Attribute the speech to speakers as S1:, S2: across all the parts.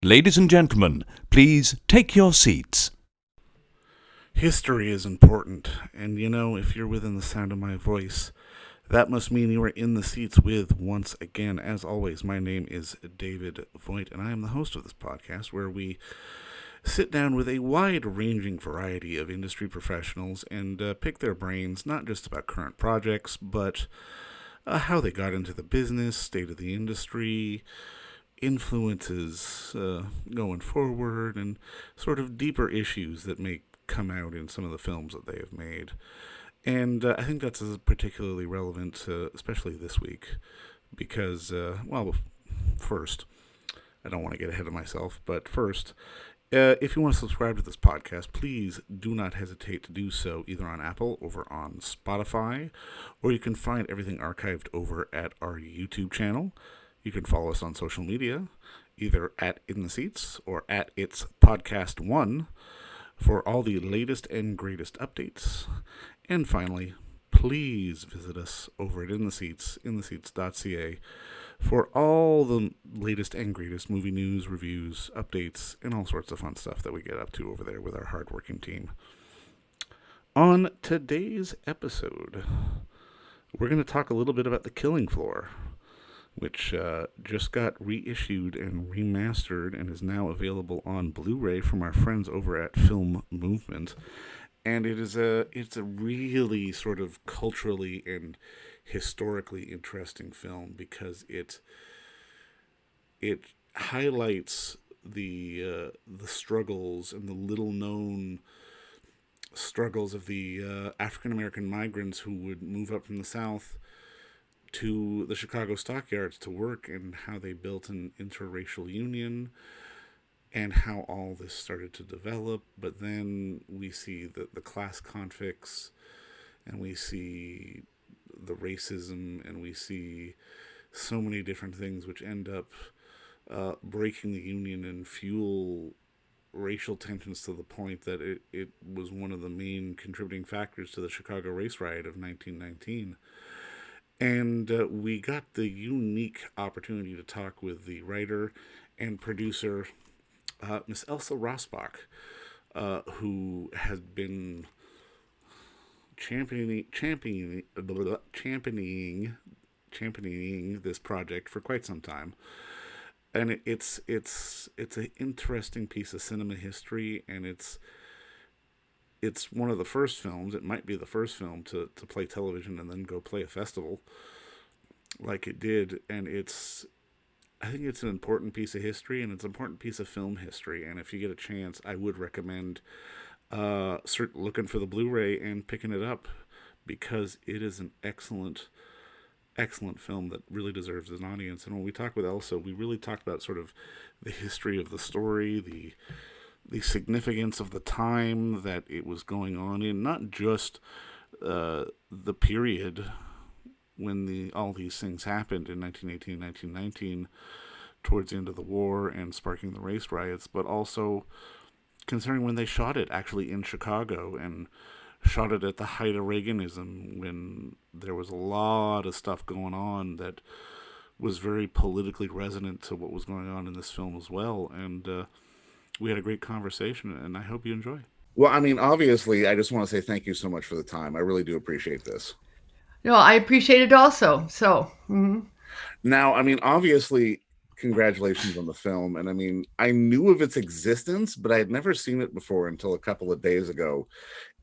S1: Ladies and gentlemen, please take your seats.
S2: History is important, and if you're within the sound of my voice, that must mean you are in the seats with, once again, as always, my name is David Voigt, and I am the host of this podcast where we sit down with a wide-ranging variety of industry professionals and pick their brains, not just about current projects, but how they got into the business, state of the industry, influences going forward, and sort of deeper issues that may come out in some of the films that they have made. And I think that's particularly relevant, especially this week, because, first, I don't want to get ahead of myself, but first, if you want to subscribe to this podcast, please do not hesitate to do so either on Apple, over on Spotify, or you can find everything archived over at our YouTube channel. You can follow us on social media, either at In the Seats or at It's Podcast One, for all the latest and greatest updates. And finally, please visit us over at intheseats.ca for all the latest and greatest movie news, reviews, updates, and all sorts of fun stuff that we get up to over there with our hardworking team. On today's episode, we're going to talk a little bit about The Killing Floor, which just got reissued and remastered and is now available on Blu-ray from our friends over at Film Movement. And it's a really sort of culturally and historically interesting film because it highlights the struggles and the little-known struggles of the African-American migrants who would move up from the South to the Chicago stockyards to work, and how they built an interracial union and how all this started to develop. But then we see the class conflicts, and we see the racism, and we see so many different things which end up breaking the union and fuel racial tensions to the point that it was one of the main contributing factors to the Chicago race riot of 1919. And we got the unique opportunity to talk with the writer and producer, Miss Elsa Rosbach, who has been championing this project for quite some time. And it's an interesting piece of cinema history, and it's one of the first films, it might be the first film to play television and then go play a festival like it did. And I think it's an important piece of history, and it's an important piece of film history. And if you get a chance, I would recommend looking for the Blu-ray and picking it up, because it is an excellent film that really deserves an audience. And when we talked with Elsa, we really talked about sort of the history of the story, the significance of the time that it was going on in, not just the period when all these things happened in 1918, 1919, towards the end of the war and sparking the race riots, but also considering when they shot it actually in Chicago, and shot it at the height of Reaganism, when there was a lot of stuff going on that was very politically resonant to what was going on in this film as well. And we had a great conversation, and I hope you enjoy. Well, I mean, obviously, I just want to say thank you so much for the time. I really do appreciate this.
S3: No, I appreciate it also. So,
S2: Now, I mean, obviously, congratulations on the film. And I mean, I knew of its existence, but I had never seen it before until a couple of days ago.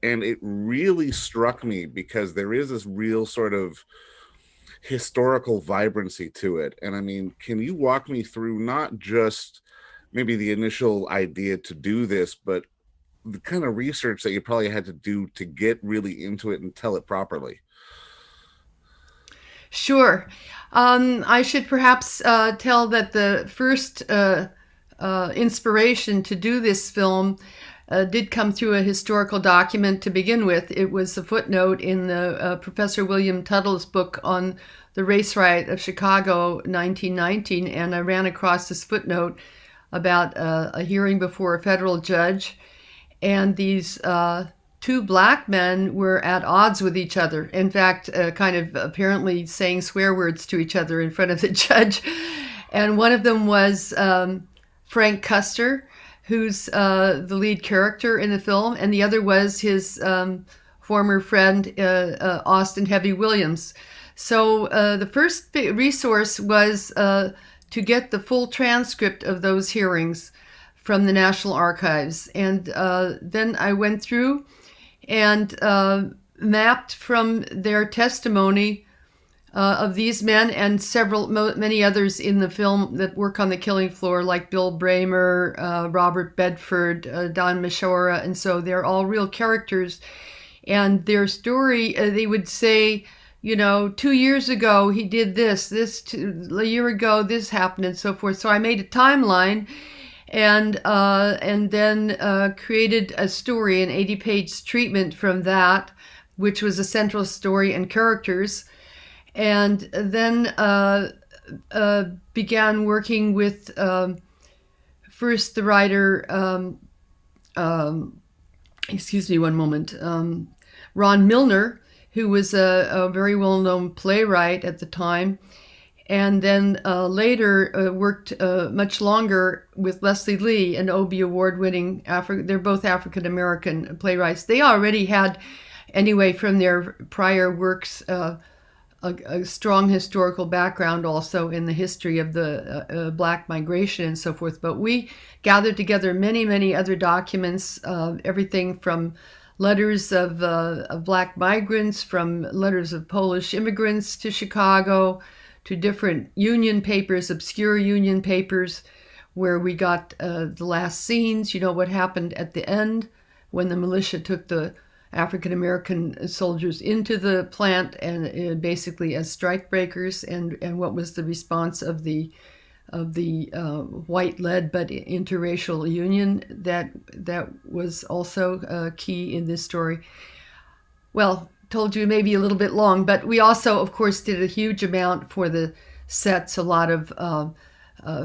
S2: And it really struck me because there is this real sort of historical vibrancy to it. And I mean, can you walk me through not just maybe the initial idea to do this, but the kind of research that you probably had to do to get really into it and tell it properly?
S3: Sure. I should perhaps tell that the first inspiration to do this film did come through a historical document to begin with. It was a footnote in the Professor William Tuttle's book on the race riot of Chicago 1919, and I ran across this footnote about a hearing before a federal judge, and these two black men were at odds with each other. In fact, kind of apparently saying swear words to each other in front of the judge. And one of them was Frank Custer, who's the lead character in the film, and the other was his former friend, Austin Heavy Williams. So the first resource was to get the full transcript of those hearings from the National Archives. And then I went through and mapped from their testimony of these men and many others in the film that work on the killing floor, like Bill Bramer, Robert Bedford, Don Mashora, and so they're all real characters. And their story, they would say, 2 years ago he did this, a year ago this happened, and so forth. So I made a timeline and then created a story, an 80-page treatment from that, which was a central story and characters. And then began working with first the writer, excuse me one moment, Ron Milner, who was a very well-known playwright at the time, and then later worked much longer with Leslie Lee, an Obie Award-winning they're both African-American playwrights. They already had, anyway, from their prior works, a strong historical background also in the history of the Black migration and so forth. But we gathered together many, many other documents, everything from letters of Black migrants, from letters of Polish immigrants to Chicago, to different Union papers, obscure Union papers, where we got the last scenes, what happened at the end when the militia took the African-American soldiers into the plant and basically as strikebreakers, and what was the response of the white-led but interracial union that was also key in this story. Well, told you maybe a little bit long, but we also, of course, did a huge amount for the sets, a lot of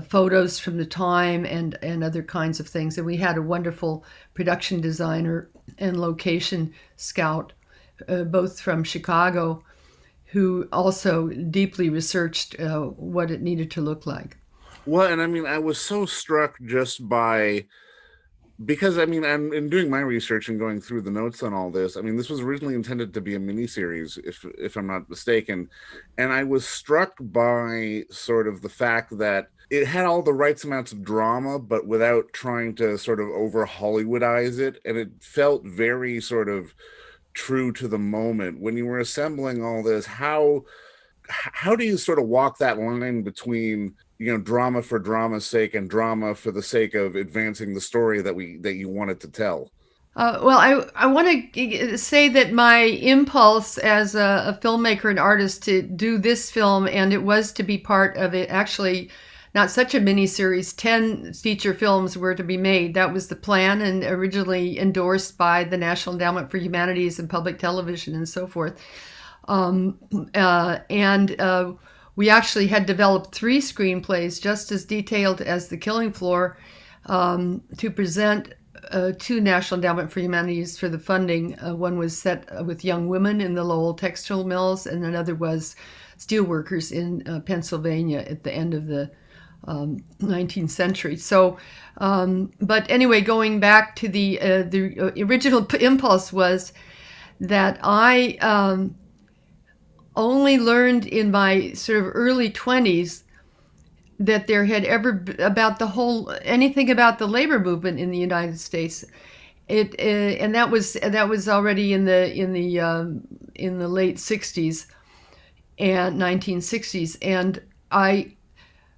S3: photos from the time and other kinds of things. And we had a wonderful production designer and location scout, both from Chicago, who also deeply researched what it needed to look like.
S2: Well, and I mean, I was so struck just because I'm in doing my research and going through the notes on all this. I mean, this was originally intended to be a miniseries, if I'm not mistaken, and I was struck by sort of the fact that it had all the right amounts of drama, but without trying to sort of over Hollywoodize it, and it felt very sort of true to the moment. When you were assembling all this, how do you sort of walk that line between drama for drama's sake and drama for the sake of advancing the story that you wanted to tell?
S3: Well, I want to say that my impulse as a filmmaker and artist to do this film, and it was to be part of it, actually not such a miniseries, 10 feature films were to be made. That was the plan, and originally endorsed by the National Endowment for Humanities and Public Television and so forth. We actually had developed 3 screenplays just as detailed as The Killing Floor to present to National Endowment for Humanities for the funding. One was set with young women in the Lowell textile mills, and another was steelworkers in Pennsylvania at the end of the 19th century. So, but anyway, going back to the original impulse was that I only learned in my sort of early 20s that there had ever anything about the labor movement in the United States. And that was already in the late 60s and 1960s, and I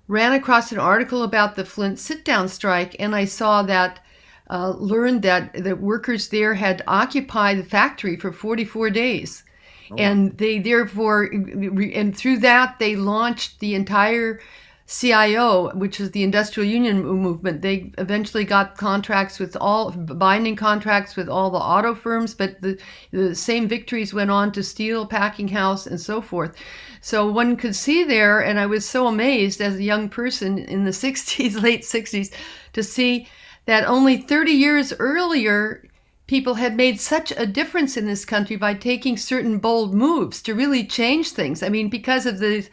S3: ran across an article about the Flint sit-down strike, and I saw that, learned that the workers there had occupied the factory for 44 days. Oh. And they therefore, and through that, they launched the entire CIO, which is the Industrial Union Movement. They eventually got binding contracts with all the auto firms, but the same victories went on to steel, packing house, and so forth. So one could see there, and I was so amazed as a young person in the 60s, late 60s, to see that only 30 years earlier, people had made such a difference in this country by taking certain bold moves to really change things. I mean, because of the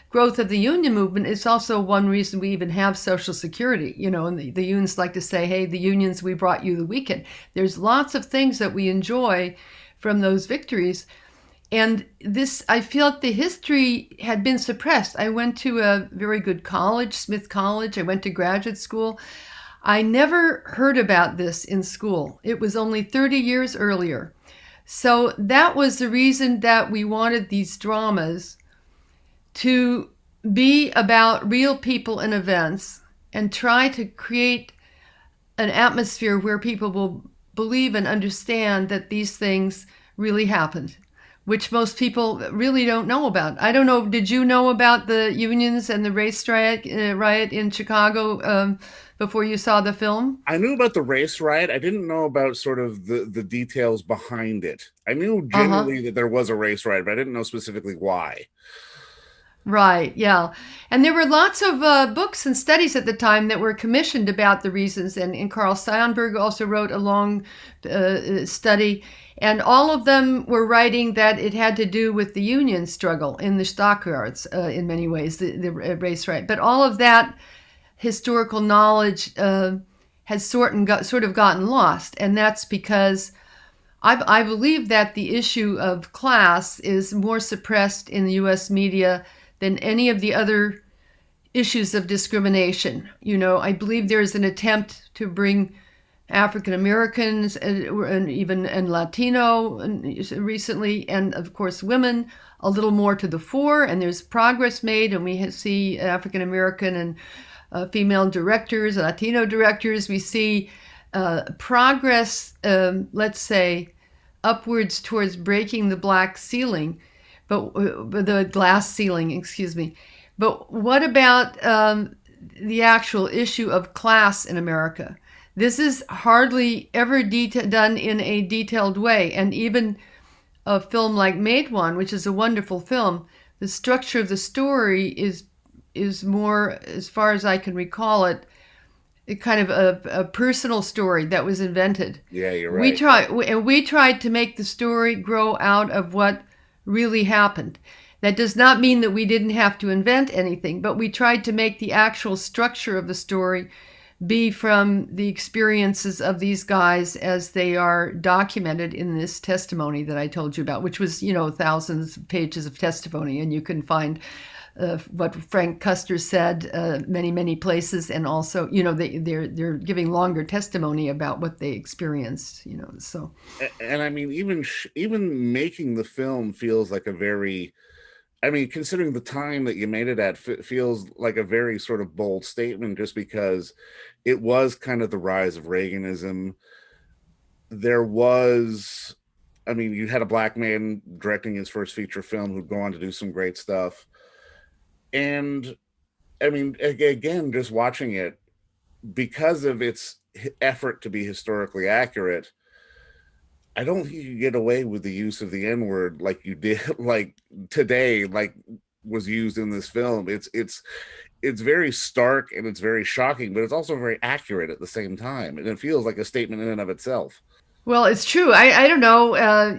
S3: growth of the union movement is also one reason we even have Social Security, and the unions like to say, hey, the unions, we brought you the weekend. There's lots of things that we enjoy from those victories. And this, I felt the history had been suppressed. I went to a very good college, Smith College. I went to graduate school. I never heard about this in school. It was only 30 years earlier. So that was the reason that we wanted these dramas to be about real people and events and try to create an atmosphere where people will believe and understand that these things really happened, which most people really don't know about. I don't know, did you know about the unions and the race riot in Chicago before you saw the film?
S2: I knew about the race riot. I didn't know about sort of the details behind it. I knew generally that there was a race riot, but I didn't know specifically why.
S3: Right, yeah. And there were lots of books and studies at the time that were commissioned about the reasons. And Carl Sandburg also wrote a long study. And all of them were writing that it had to do with the union struggle in the stockyards in many ways, the race riot. But all of that historical knowledge has sort of gotten lost. And that's because I believe that the issue of class is more suppressed in the U.S. media than any of the other issues of discrimination. I believe there is an attempt to bring African Americans and Latino recently, and of course women, a little more to the fore, and there's progress made, and we see African American and female directors, Latino directors. We see progress, let's say, upwards towards breaking the black ceiling, but the glass ceiling, excuse me. But what about the actual issue of class in America? This is hardly ever done in a detailed way. And even a film like Made One, which is a wonderful film, the structure of the story is more, as far as I can recall it, kind of a personal story that was invented.
S2: Yeah, you're right.
S3: We tried to make the story grow out of what really happened. That does not mean that we didn't have to invent anything, but we tried to make the actual structure of the story be from the experiences of these guys as they are documented in this testimony that I told you about, which was, thousands of pages of testimony, and you can find what Frank Custer said many, many places, and also, they're giving longer testimony about what they experienced, so.
S2: And I mean, even making the film feels like a very, I mean, considering the time that you made it at, feels like a very sort of bold statement, just because it was kind of the rise of Reaganism. There was, I mean, you had a black man directing his first feature film who'd go on to do some great stuff. And I mean, again, just watching it, because of its effort to be historically accurate, I don't think you get away with the use of the N-word like you did, like today, like was used in this film. It's very stark and it's very shocking, but it's also very accurate at the same time. And it feels like a statement in and of itself.
S3: Well, it's true. I don't know.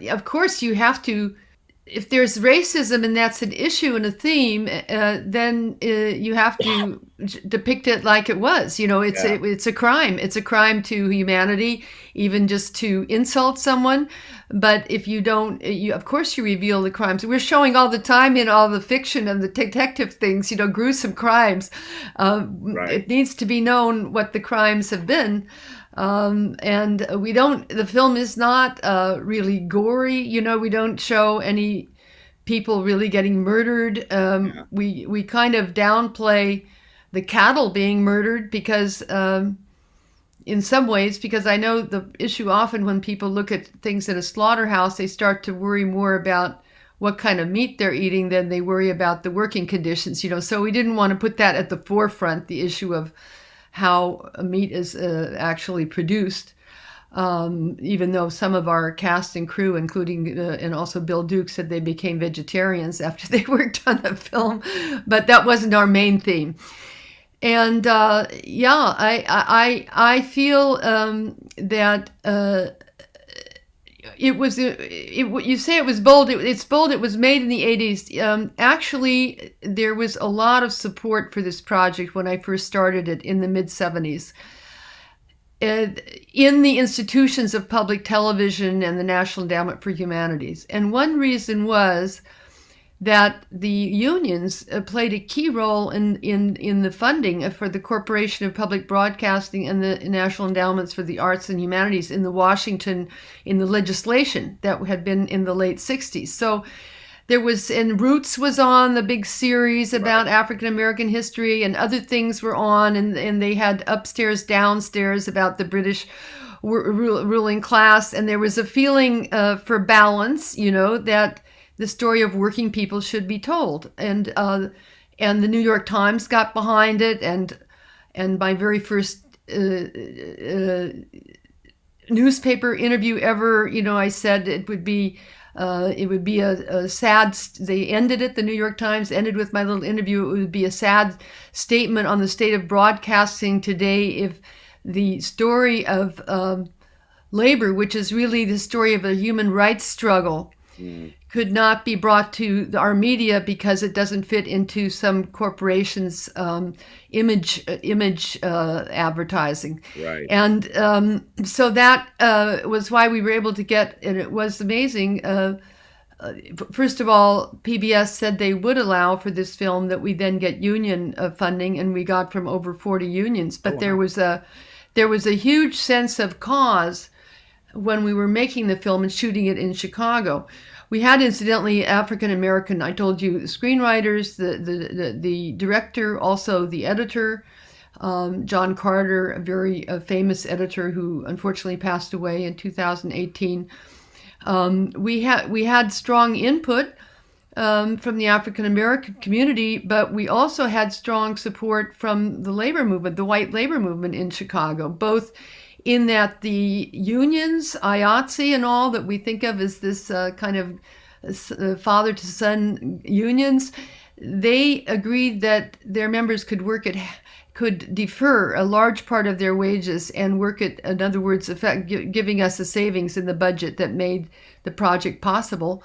S3: Of course, you have to, if there's racism and that's an issue and a theme, then you have to depict it like it was. It's a crime. It's a crime to humanity, even just to insult someone. But if you don't, of course you reveal the crimes. We're showing all the time in all the fiction and the detective things, gruesome crimes.
S2: Right.
S3: It needs to be known what the crimes have been. And the film is not really gory. We don't show any people really getting murdered. We kind of downplay the cattle being murdered because, in some ways, because I know the issue often when people look at things in a slaughterhouse, they start to worry more about what kind of meat they're eating than they worry about the working conditions, So we didn't want to put that at the forefront, the issue of how meat is actually produced, even though some of our cast and crew, including and also Bill Duke, said they became vegetarians after they worked on the film, but that wasn't our main theme. And I feel that it was you say it was bold. It's bold. It was made in the 80s. Actually, there was a lot of support for this project when I first started it in the mid 70s. In the institutions of public television and the National Endowment for Humanities. And one reason was that the unions played a key role in the funding for the Corporation of Public Broadcasting and the National Endowments for the Arts and Humanities in the legislation that had been in the late 60s. So there was, and Roots was on, the big series about African American history, and other things were on, and they had upstairs, downstairs about the British ruling class, and there was a feeling for balance, that the story of working people should be told, and the New York Times got behind it, and my very first newspaper interview ever, I said it would be a sad. They ended it. The New York Times ended with my little interview. It would be a sad statement on the state of broadcasting today if the story of labor, which is really the story of a human rights struggle, could not be brought to our media because it doesn't fit into some corporation's image advertising.
S4: Right.
S3: And so that was why we were able to get, and it was amazing. First of all, PBS said they would allow for this film that we then get union funding, and we got from over 40 unions. But there was a huge sense of cause when we were making the film and shooting it in Chicago. We had, incidentally, African American, I told you, screenwriters, the director, also the editor, John Carter, a very famous editor who unfortunately passed away in 2018. We had strong input from the African American community, but we also had strong support from the labor movement, the white labor movement in Chicago, both in that the unions, IATSE and all that we think of as this kind of father to son unions, they agreed that their members could defer a large part of their wages and work at, in other words, giving us a savings in the budget that made the project possible.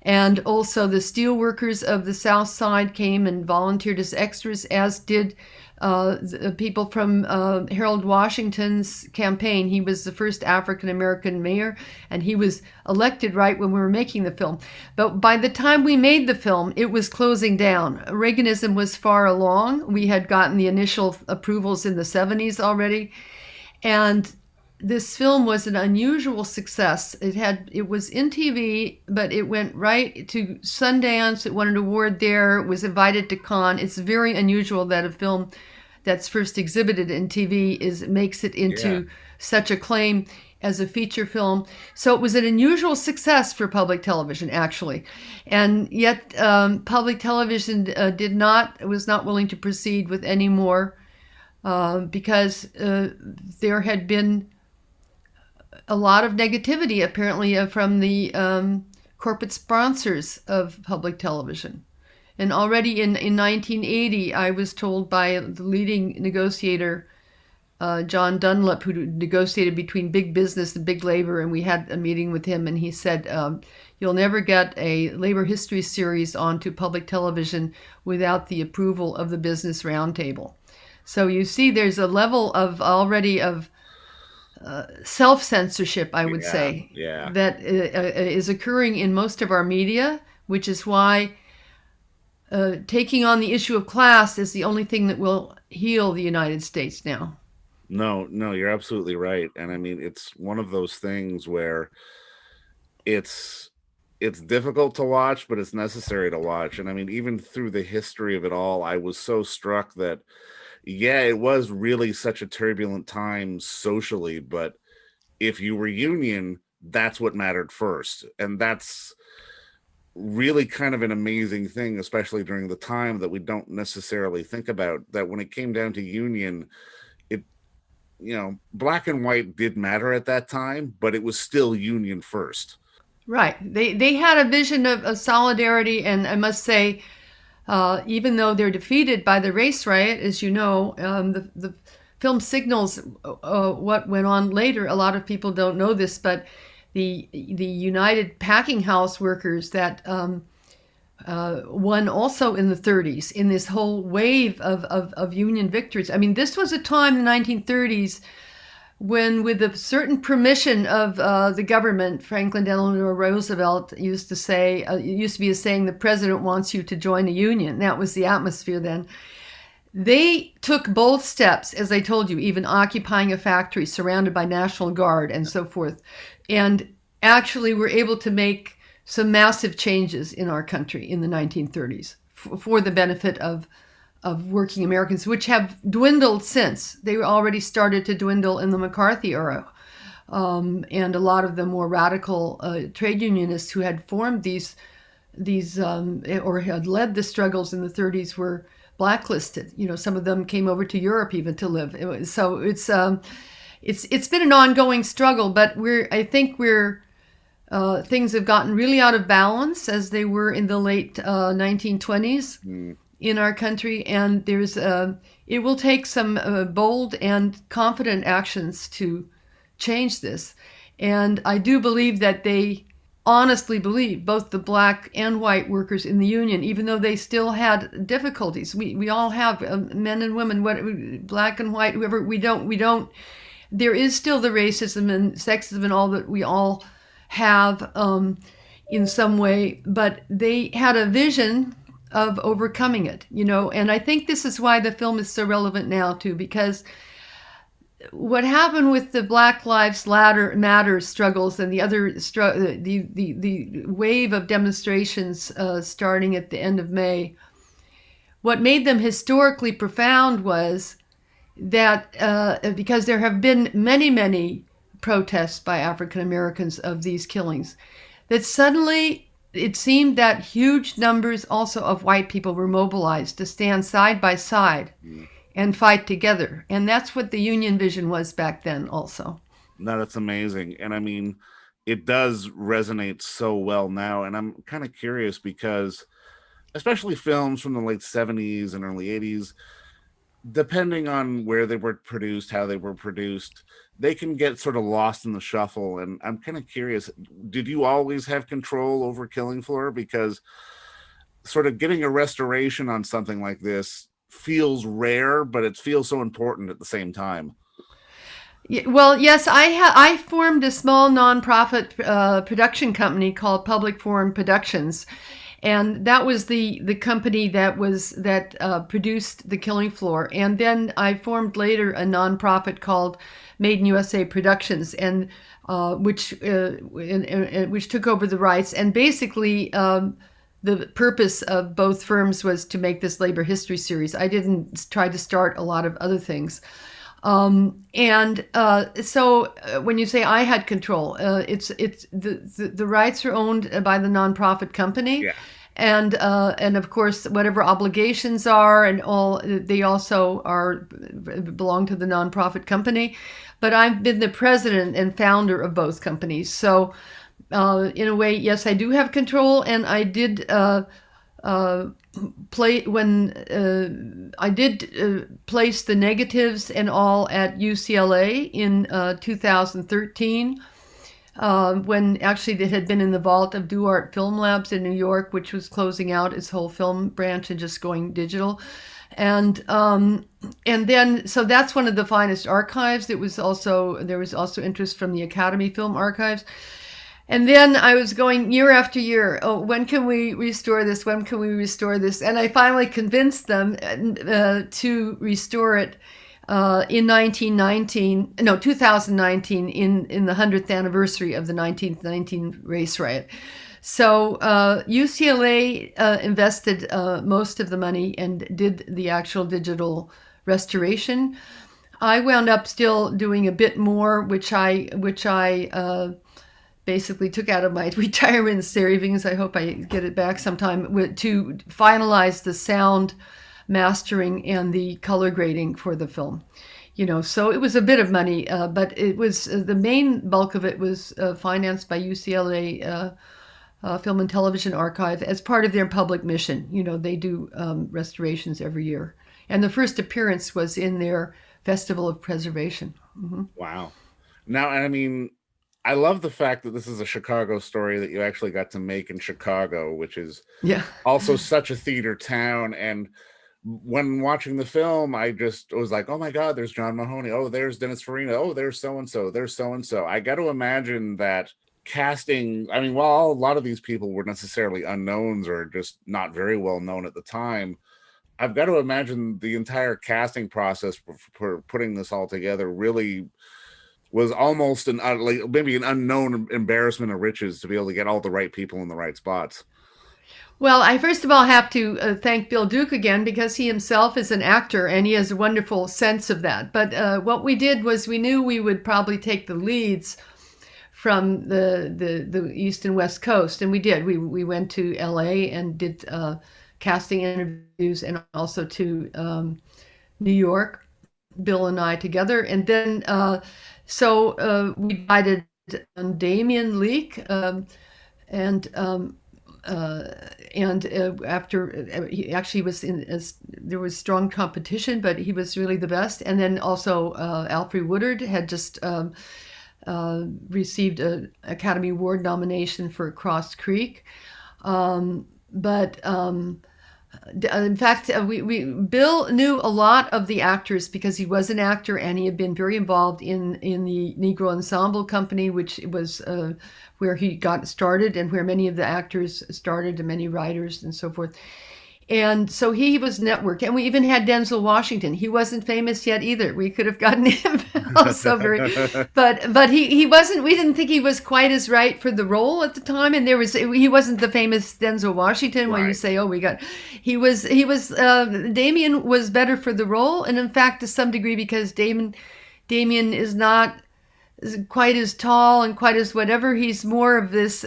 S3: And also the steel workers of the South Side came and volunteered as extras, as did the people from Harold Washington's campaign. He was the first African-American mayor, and he was elected right when we were making the film. But by the time we made the film, it was closing down. Reaganism was far along. We had gotten the initial approvals in the 70s already. And this film was an unusual success. It was in TV, but it went right to Sundance. It won an award there. It was invited to Cannes. It's very unusual that a film that's first exhibited in TV makes it into such acclaim as a feature film. So it was an unusual success for public television, actually, and yet public television was not willing to proceed with any more because there had been a lot of negativity, apparently, from the corporate sponsors of public television. And already in 1980, I was told by the leading negotiator, John Dunlap, who negotiated between big business and big labor, and we had a meeting with him, and he said, you'll never get a labor history series onto public television without the approval of the Business Roundtable. So you see there's a level of already of self-censorship, I would say, that is occurring in most of our media, which is why taking on the issue of class is the only thing that will heal the United States now.
S4: No, you're absolutely right. And I mean, it's one of those things where it's difficult to watch, but it's necessary to watch. And I mean, even through the history of it all, I was so struck that it was really such a turbulent time socially, but if you were union, that's what mattered first. And that's really kind of an amazing thing, especially during the time that we don't necessarily think about, that when it came down to union, black and white did matter at that time, but it was still union first.
S3: Right. They had a vision of solidarity, and I must say, even though they're defeated by the race riot, as you know, the film signals what went on later. A lot of people don't know this, but the United Packing House workers that won also in the 30s in this whole wave of Union victories. I mean, this was a time in the 1930s when, with a certain permission of the government, Franklin Delano Roosevelt used to say, it used to be a saying, the president wants you to join a union. That was the atmosphere then. They took bold steps, as I told you, even occupying a factory surrounded by National Guard and so forth, and actually were able to make some massive changes in our country in the 1930s for the benefit of working Americans, which have dwindled since. They already started to dwindle in the McCarthy era. And a lot of the more radical trade unionists who had formed these or had led the struggles in the 30s were blacklisted. You know, some of them came over to Europe even to live. So it's been an ongoing struggle, but I think things have gotten really out of balance as they were in the late 1920s in our country, and it will take some bold and confident actions to change this. And I do believe that they honestly believe, both the black and white workers in the union, even though they still had difficulties. We all have, men and women, black and white, whoever. We don't. There is still the racism and sexism and all that we all have in some way, but they had a vision of overcoming it, you know. And I think this is why the film is so relevant now too, because what happened with the Black Lives Matter struggles and the other the wave of demonstrations starting at the end of May, what made them historically profound was that because there have been many protests by African Americans of these killings, that suddenly it seemed that huge numbers also of white people were mobilized to stand side by side and fight together. And that's what the union vision was back then also.
S4: No, that's amazing. And I mean, it does resonate so well now. And I'm kind of curious because, especially films from the late 70s and early 80s, depending on where they were produced, how they were produced, they can get sort of lost in the shuffle. And I'm kind of curious, did you always have control over Killing Floor? Because sort of getting a restoration on something like this feels rare, but it feels so important at the same time.
S3: Well, yes, I formed a small nonprofit production company called Public Forum Productions, and that was the company that produced The Killing Floor. And then I formed later a nonprofit called Made in USA Productions, and which took over the rights. And basically, the purpose of both firms was to make this labor history series. I didn't try to start a lot of other things. So when you say I had control, it's the rights are owned by the nonprofit company.
S4: Yeah.
S3: And of course, whatever obligations are and all, they also belong to the nonprofit company. But I've been the president and founder of both companies. So in a way, yes, I do have control. And I did place the negatives and all at UCLA in 2013. When actually it had been in the vault of DuArt Film Labs in New York, which was closing out its whole film branch and just going digital. And then, so that's one of the finest archives. There was also interest from the Academy Film Archives. And then I was going year after year, when can we restore this? When can we restore this? And I finally convinced them to restore it in 2019, in the 100th anniversary of the 1919 race riot. So UCLA invested most of the money and did the actual digital restoration. I wound up still doing a bit more, which I basically took out of my retirement savings. I hope I get it back sometime, to finalize the sound mastering and the color grading for the film. You know, so it was a bit of money, but it was the main bulk of it was financed by UCLA Film and Television Archive as part of their public mission. You know, they do restorations every year. And the first appearance was in their Festival of Preservation. Mm-hmm.
S4: Wow. Now, I mean, I love the fact that this is a Chicago story that you actually got to make in Chicago, which is
S3: Yeah.
S4: also such a theater town. And when watching the film, I just was like, oh my God, there's John Mahoney. Oh, there's Dennis Farina. Oh, there's so and so. There's so and so. I got to imagine that casting, I mean, while a lot of these people were necessarily unknowns or just not very well known at the time, I've got to imagine the entire casting process for putting this all together really was almost an like maybe an unknown embarrassment of riches to be able to get all the right people in the right spots.
S3: Well, I first of all have to thank Bill Duke again because he himself is an actor and he has a wonderful sense of that. But what we did was we knew we would probably take the leads from the East and West Coast, and we did. We went to L.A. and did casting interviews, and also to New York, Bill and I together. And then we divided on Damien Leake, and after he actually was there was strong competition, but he was really the best. And then also Alfre Woodard had just received an Academy Award nomination for Cross Creek. In fact, Bill knew a lot of the actors because he was an actor and he had been very involved in the Negro Ensemble Company, which was where he got started and where many of the actors started and many writers and so forth. And so he was networked. And we even had Denzel Washington. He wasn't famous yet either. We could have gotten him also but he wasn't, we didn't think he was quite as right for the role at the time. And he wasn't the famous Denzel Washington when you say, Damien was better for the role. And in fact, to some degree, because Damien is not quite as tall and quite as whatever, he's more of this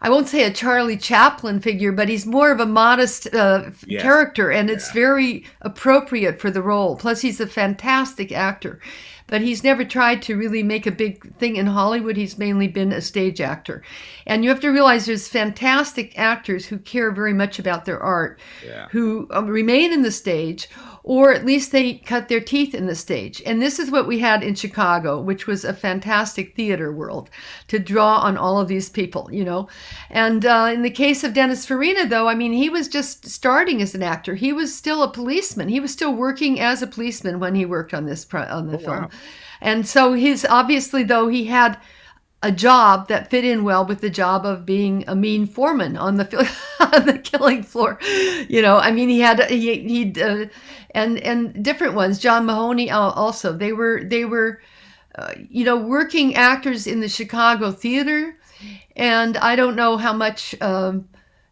S3: I won't say a Charlie Chaplin figure, but he's more of a modest character, and it's very appropriate for the role. Plus, he's a fantastic actor, but he's never tried to really make a big thing in Hollywood. He's mainly been a stage actor. And you have to realize there's fantastic actors who care very much about their art, who remain in the stage, or at least they cut their teeth in the stage. And this is what we had in Chicago, which was a fantastic theater world to draw on all of these people, you know. And in the case of Dennis Farina, though, I mean, he was just starting as an actor. He was still a policeman. He was still working as a policeman when he worked on the film. Wow. And so obviously, though, he had a job that fit in well with the job of being a mean foreman on the on the killing floor. You know, I mean, he'd and different ones. John Mahoney also. They were working actors in the Chicago theater, and I don't know how much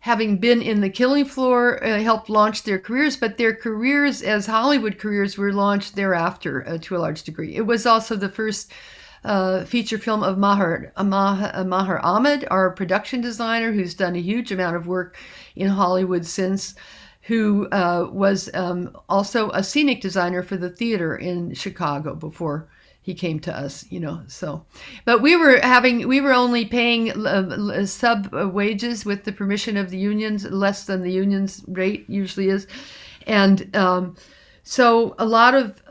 S3: having been in the killing floor helped launch their careers, but their careers as Hollywood careers were launched thereafter to a large degree. It was also the first feature film of Maher Ahmed, our production designer, who's done a huge amount of work in Hollywood since, who was also a scenic designer for the theater in Chicago before he came to us, you know. So, but we were only paying sub wages with the permission of the unions, less than the union's rate usually is, and so a lot of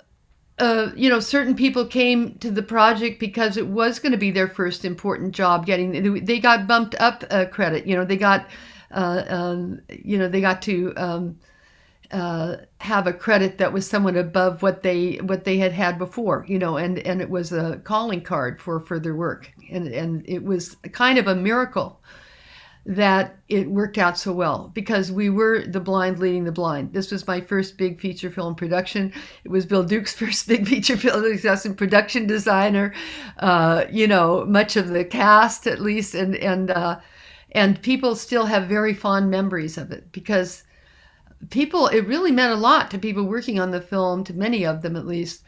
S3: certain people came to the project because it was going to be their first important job. They got bumped up credit. They got to have a credit that was somewhat above what they had before. And it was a calling card for further work. And it was kind of a miracle that it worked out so well, because we were the blind leading the blind. This was my first big feature film production. It was Bill Duke's first big feature film and production designer. Much of the cast, at least, and people still have very fond memories of it, because it really meant a lot to people working on the film, to many of them at least.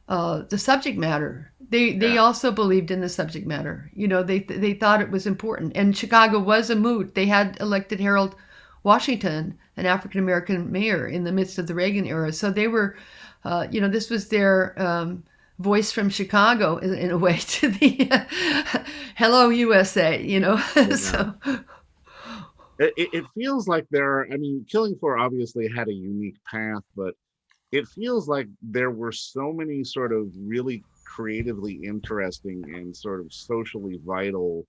S3: The subject matter. They also believed in the subject matter. They thought it was important. And Chicago was a moot. They had elected Harold Washington, an African American mayor, in the midst of the Reagan era. So they were, this was their voice from Chicago in a way to the hello USA. So.
S4: It feels like Killing Floor obviously had a unique path, but it feels like there were so many sort of really creatively interesting and sort of socially vital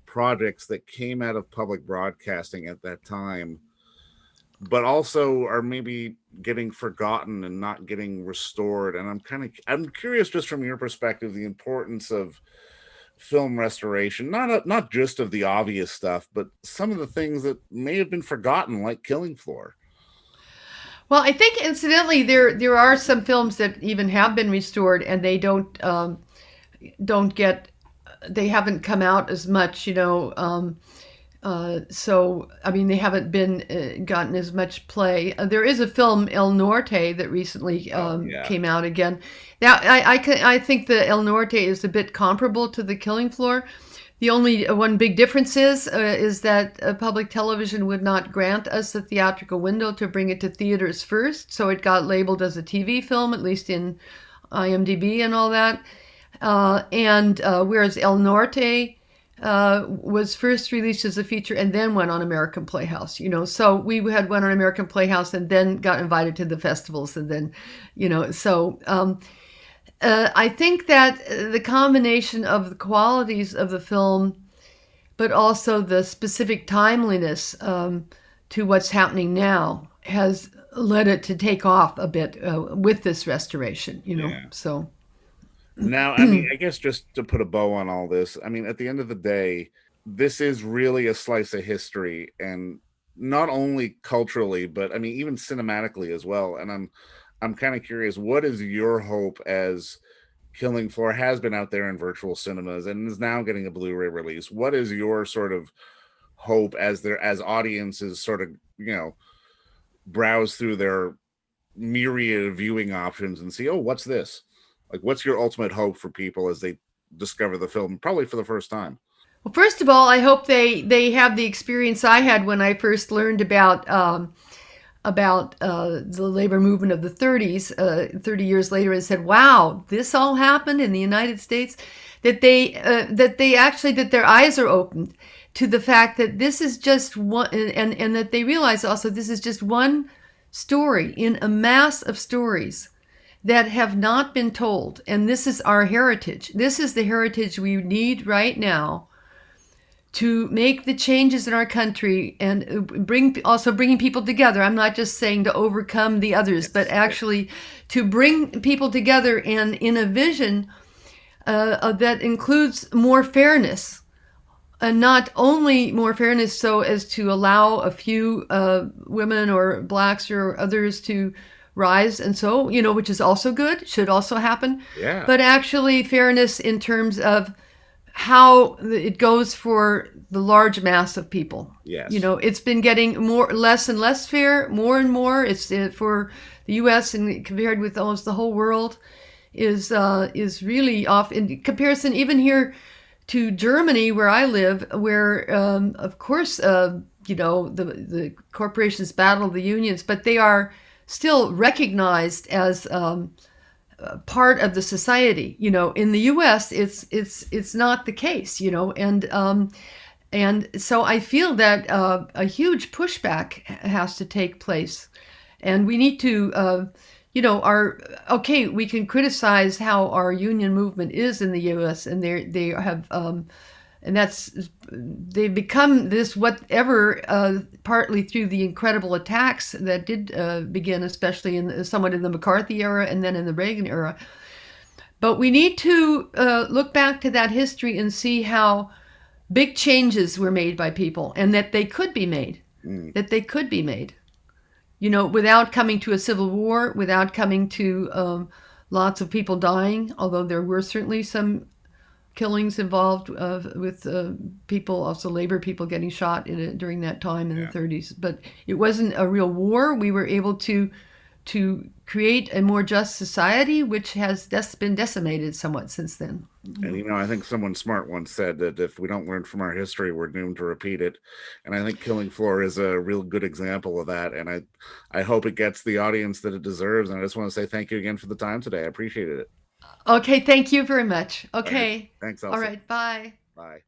S4: projects that came out of public broadcasting at that time, but also are maybe getting forgotten and not getting restored. And I'm curious, just from your perspective, the importance of film restoration, not just of the obvious stuff, but some of the things that may have been forgotten, like Killing Floor.
S3: Well, I think incidentally there are some films that even have been restored and they don't get they haven't come out as much, so I mean they haven't been gotten as much play. There is a film El Norte that recently
S4: Yeah.
S3: came out again. Now I think the El Norte is a bit comparable to the Killing Floor. The only one big difference is that public television would not grant us the theatrical window to bring it to theaters first, so it got labeled as a TV film, at least in IMDb and all that. And whereas El Norte was first released as a feature and then went on American Playhouse, so we had went on American Playhouse and then got invited to the festivals and then, so I think that the combination of the qualities of the film, but also the specific timeliness to what's happening now, has led it to take off a bit with this restoration,
S4: Yeah.
S3: So.
S4: Now, I mean, I guess just to put a bow on all this, I mean, at the end of the day, this is really a slice of history, and not only culturally, but I mean, even cinematically as well. And I'm kind of curious, what is your hope as Killing Floor has been out there in virtual cinemas and is now getting a Blu-ray release? What is your sort of hope as audiences sort of, browse through their myriad of viewing options and see, oh, what's this? Like, what's your ultimate hope for people as they discover the film, probably for the first time?
S3: Well, first of all, I hope they have the experience I had when I first learned about the labor movement of the 30s, 30 years later, and said, "Wow, this all happened in the United States." That their eyes are opened to the fact that this is just one, and that they realize also this is just one story in a mass of stories that have not been told. And this is our heritage. This is the heritage we need right now to make the changes in our country and bringing people together. I'm not just saying to overcome the others, but actually to bring people together and in a vision that includes more fairness. And not only more fairness so as to allow a few women or blacks or others to rise, and so, which is also good, should also happen.
S4: Yeah.
S3: But actually fairness in terms of how it goes for the large mass of people.
S4: Yes.
S3: It's been getting less and less fair, more and more. It's for the U.S. and compared with almost the whole world is really off in comparison, even here to Germany, where I live, where of course the corporations battle the unions, but they are still recognized as part of the society. In the U.S., it's not the case. And so I feel that a huge pushback has to take place, and we need to. We can criticize how our union movement is in the U.S. and they have. And they've become this whatever, partly through the incredible attacks that did begin, especially somewhat in the McCarthy era and then in the Reagan era. But we need to look back to that history and see how big changes were made by people and that they could be made, without coming to a civil war, without coming to lots of people dying, although there were certainly some killings involved with people, also labor people getting shot during that time in the 30s. But it wasn't a real war. We were able to create a more just society, which has been decimated somewhat since then.
S4: And I think someone smart once said that if we don't learn from our history, we're doomed to repeat it. And I think Killing Floor is a real good example of that. And I hope it gets the audience that it deserves. And I just want to say thank you again for the time today. I appreciated it.
S3: Okay, thank you very much. Okay.
S4: Thanks, Elsa.
S3: All right, bye.
S4: Bye.